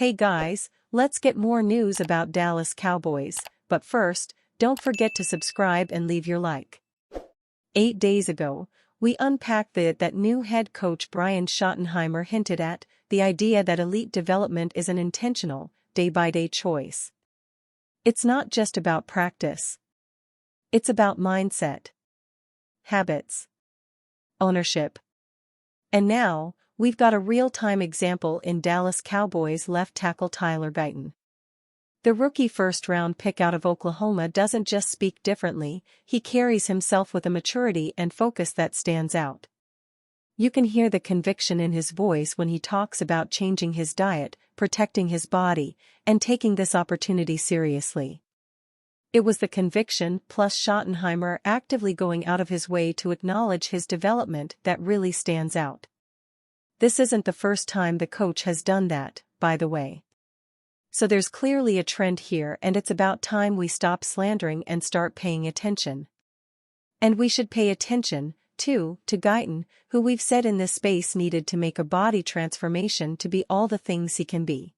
Hey guys, let's get more news about Dallas Cowboys, but first, don't forget to subscribe and leave your like. 8 days ago, we unpacked that new head coach Brian Schottenheimer hinted at the idea that elite development is an intentional, day-by-day choice. It's not just about practice. It's about mindset, habits, ownership. And now, we've got a real-time example in Dallas Cowboys left tackle Tyler Guyton. The rookie first-round pick out of Oklahoma doesn't just speak differently, he carries himself with a maturity and focus that stands out. You can hear the conviction in his voice when he talks about changing his diet, protecting his body, and taking this opportunity seriously. It was the conviction plus Schottenheimer actively going out of his way to acknowledge his development that really stands out. This isn't the first time the coach has done that, by the way. So there's clearly a trend here, and it's about time we stop slandering and start paying attention. And we should pay attention, too, to Guyton, who we've said in this space needed to make a body transformation to be all the things he can be.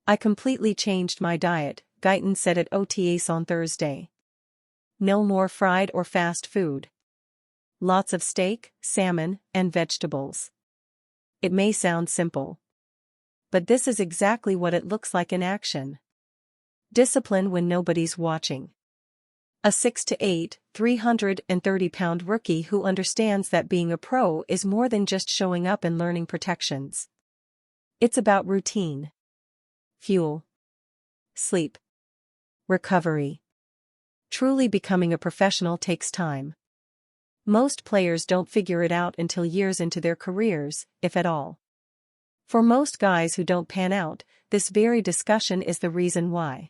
I completely changed my diet, Guyton said at OTAs on Thursday. No more fried or fast food. Lots of steak, salmon, and vegetables. It may sound simple, but this is exactly what it looks like in action. Discipline when nobody's watching. A 6'8", 330-pound rookie who understands that being a pro is more than just showing up and learning protections. It's about routine, fuel, sleep, recovery. Truly becoming a professional takes time. Most players don't figure it out until years into their careers, if at all. For most guys who don't pan out, this very discussion is the reason why.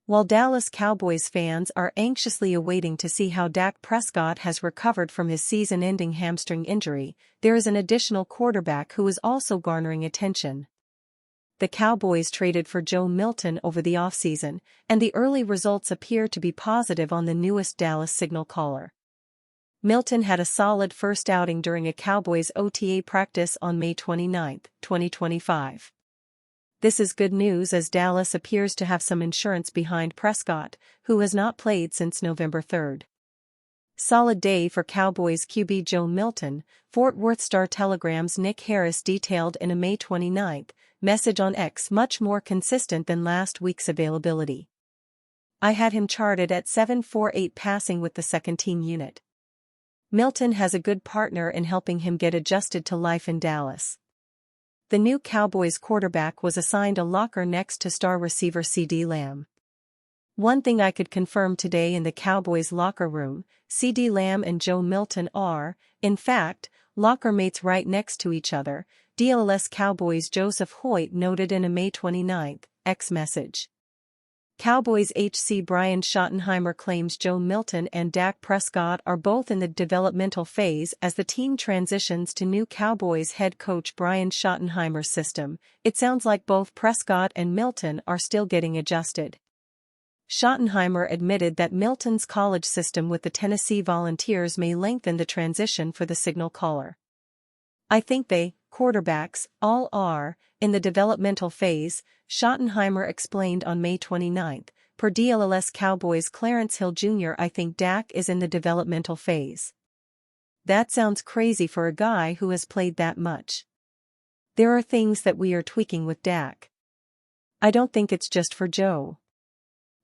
While Dallas Cowboys fans are anxiously awaiting to see how Dak Prescott has recovered from his season-ending hamstring injury, there is an additional quarterback who is also garnering attention. The Cowboys traded for Joe Milton over the offseason, and the early results appear to be positive on the newest Dallas signal caller. Milton had a solid first outing during a Cowboys OTA practice on May 29, 2025. This is good news as Dallas appears to have some insurance behind Prescott, who has not played since November 3. Solid day for Cowboys QB Joe Milton, Fort Worth Star-Telegram's Nick Harris detailed in a May 29 message on X, much more consistent than last week's availability. I had him charted at 7.48 passing with the second-team unit. Milton has a good partner in helping him get adjusted to life in Dallas. The new Cowboys quarterback was assigned a locker next to star receiver CeeDee Lamb. One thing I could confirm today in the Cowboys locker room, CeeDee Lamb and Joe Milton are, in fact, locker mates right next to each other, DLS Cowboys Joseph Hoyt noted in a May 29 X message. Cowboys HC Brian Schottenheimer claims Joe Milton and Dak Prescott are both in the developmental phase as the team transitions to new Cowboys head coach Brian Schottenheimer's system. It sounds like both Prescott and Milton are still getting adjusted. Schottenheimer admitted that Milton's college system with the Tennessee Volunteers may lengthen the transition for the signal caller. I think they, quarterbacks, all are, in the developmental phase, Schottenheimer explained on May 29, per DLS Cowboys Clarence Hill Jr. I think Dak is in the developmental phase. That sounds crazy for a guy who has played that much. There are things that we are tweaking with Dak. I don't think it's just for Joe.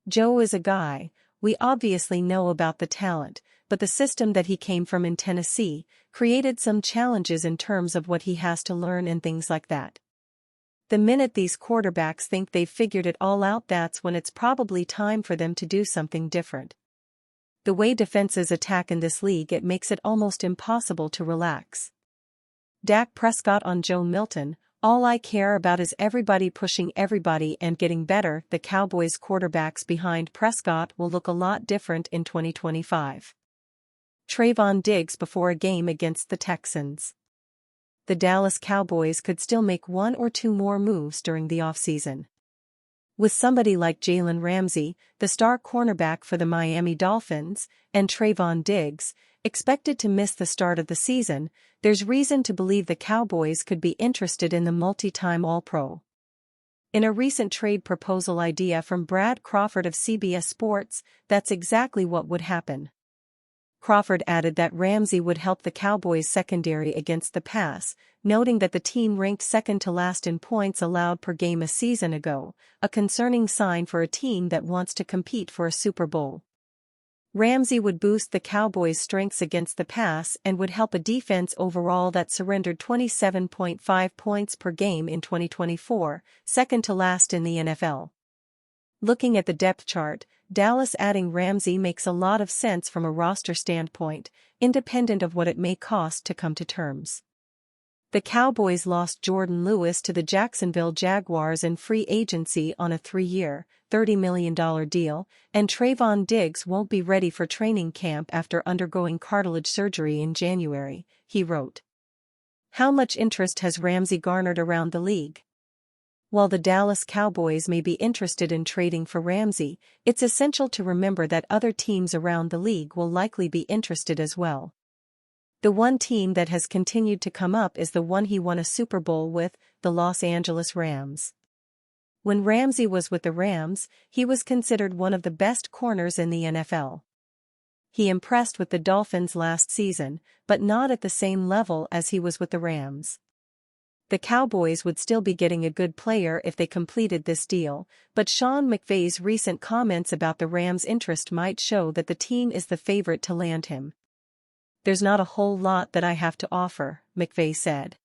Joe is a guy, we obviously know about the talent, but the system that he came from in Tennessee created some challenges in terms of what he has to learn and things like that. The minute these quarterbacks think they've figured it all out, that's when it's probably time for them to do something different. The way defenses attack in this league, it makes it almost impossible to relax. Dak Prescott on Joe Milton, all I care about is everybody pushing everybody and getting better. The Cowboys quarterbacks behind Prescott will look a lot different in 2025. Trayvon Diggs before a game against the Texans. The Dallas Cowboys could still make one or two more moves during the offseason. With somebody like Jalen Ramsey, the star cornerback for the Miami Dolphins, and Trayvon Diggs, expected to miss the start of the season, there's reason to believe the Cowboys could be interested in the multi-time All-Pro. In a recent trade proposal idea from Brad Crawford of CBS Sports, that's exactly what would happen. Crawford added that Ramsey would help the Cowboys' secondary against the pass, noting that the team ranked second to last in points allowed per game a season ago, a concerning sign for a team that wants to compete for a Super Bowl. Ramsey would boost the Cowboys' strengths against the pass and would help a defense overall that surrendered 27.5 points per game in 2024, second to last in the NFL. Looking at the depth chart, Dallas adding Ramsey makes a lot of sense from a roster standpoint, independent of what it may cost to come to terms. The Cowboys lost Jordan Lewis to the Jacksonville Jaguars in free agency on a 3-year, $30 million deal, and Trayvon Diggs won't be ready for training camp after undergoing cartilage surgery in January, he wrote. How much interest has Ramsey garnered around the league? While the Dallas Cowboys may be interested in trading for Ramsey, it's essential to remember that other teams around the league will likely be interested as well. The one team that has continued to come up is the one he won a Super Bowl with, the Los Angeles Rams. When Ramsey was with the Rams, he was considered one of the best corners in the NFL. He impressed with the Dolphins last season, but not at the same level as he was with the Rams. The Cowboys would still be getting a good player if they completed this deal, but Sean McVay's recent comments about the Rams' interest might show that the team is the favorite to land him. There's not a whole lot that I have to offer, McVay said.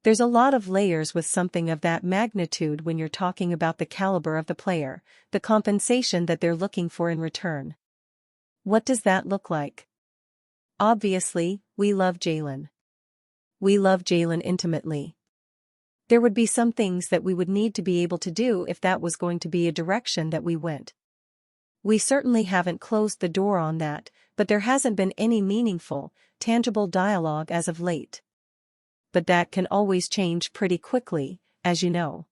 There's a lot of layers with something of that magnitude when you're talking about the caliber of the player, the compensation that they're looking for in return. What does that look like? Obviously, we love Jalen. We love Jalen intimately. There would be some things that we would need to be able to do if that was going to be a direction that we went. We certainly haven't closed the door on that, but there hasn't been any meaningful, tangible dialogue as of late. But that can always change pretty quickly, as you know.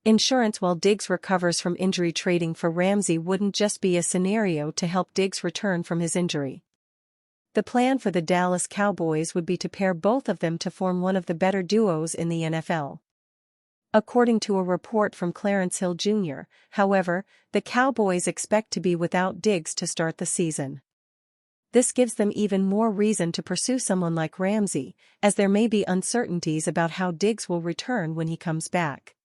Insurance while Diggs recovers from injury. Trading for Ramsey wouldn't just be a scenario to help Diggs return from his injury. The plan for the Dallas Cowboys would be to pair both of them to form one of the better duos in the NFL. According to a report from Clarence Hill Jr., however, the Cowboys expect to be without Diggs to start the season. This gives them even more reason to pursue someone like Ramsey, as there may be uncertainties about how Diggs will return when he comes back.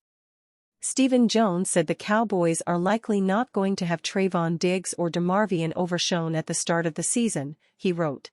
Stephen Jones said the Cowboys are likely not going to have Trayvon Diggs or DeMarvion Overshown at the start of the season, he wrote.